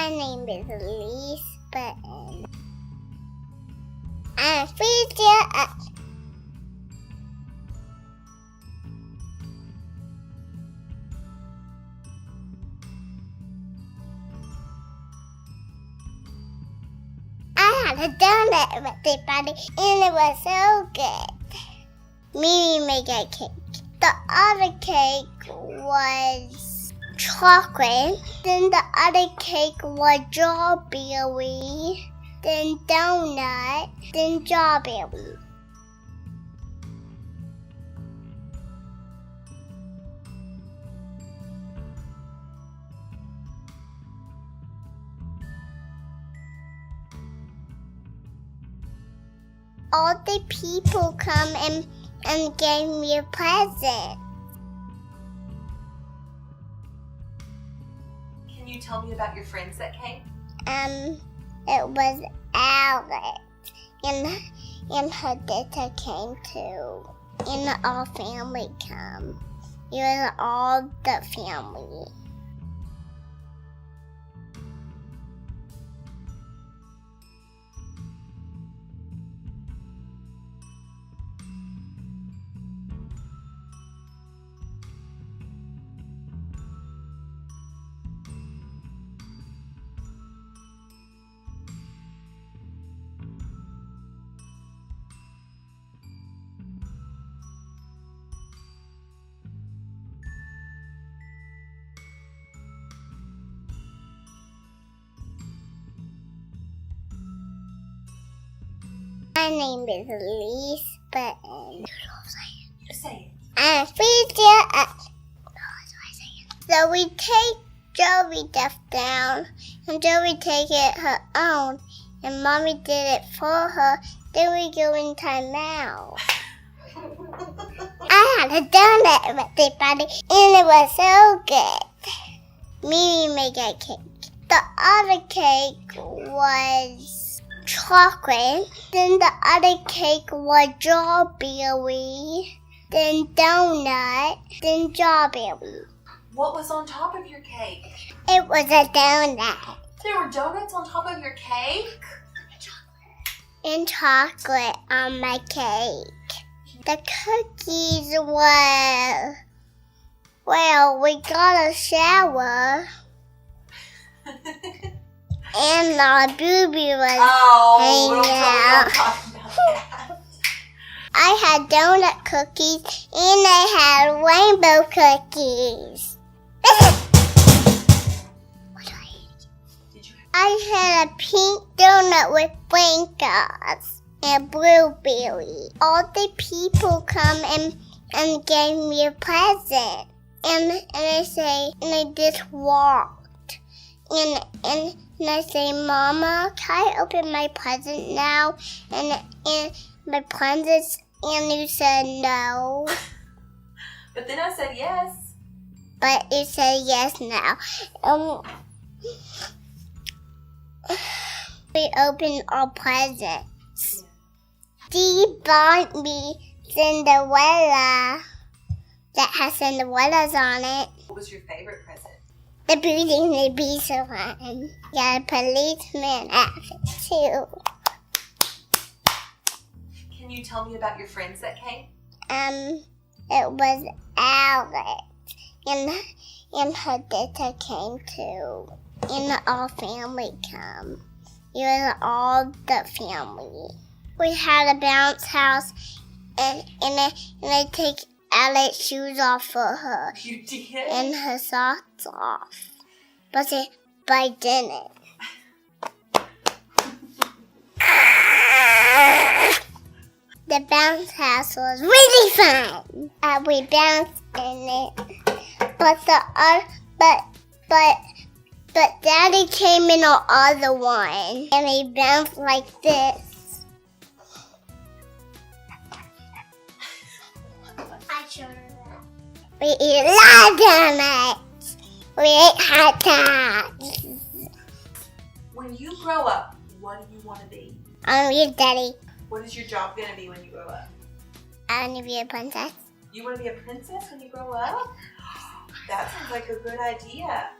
My name is Elyse, but I'm 3 years old. I had a donut birthday party, and it was so good. Mimi made a cake. The other cake was chocolate. Then the other cake was strawberry. Then donut. Then strawberry. All the people come and gave me a present. Can you tell me about your friends that came? It was Alex and her sister came too. And all family come. It was all the family. My name is Elyse, but Say it. I'm 3 years old. So we take Joey stuff down, and Joey take it her own, and Mommy did it for her. Then we go in timeout. I had a donut birthday party, and it was so good. Mimi made a cake. The other cake was chocolate. Then the other cake was strawberry. Then donut. Then strawberry. What was on top of your cake? It was a donut. There were donuts on top of your cake? And chocolate on my cake. The cookies were... Well, we got a shower. And our booby was hanging out. I had donut cookies and I had rainbow cookies. I had a pink donut with sprinkles and blueberry. All the people come and gave me a present. And I just walked. And I say, Mama, can I open my present now? And my presents, and you said no. But then I said yes. But you said yes now. We opened our presents. Dee bought me Cinderella that has Cinderellas on it. What was your favorite present? The Beauty and the Beast one. Yeah, a policeman outfit too. Can you tell me about your friends that came? It was Alex and her sister came too. And all family come. It was all the family. We had a bounce house and I take Alex's shoes off for her. You did? And her socks off. But I didn't. The bounce house was really fun. We bounced in it. But Daddy came in the other one. And we bounced like this. I showed her that. We eat a lot of donuts. We ate hot dogs. When you grow up, what do you want to be? I want to be a daddy. What is your job going to be when you grow up? I want to be a princess. You want to be a princess when you grow up? That sounds like a good idea.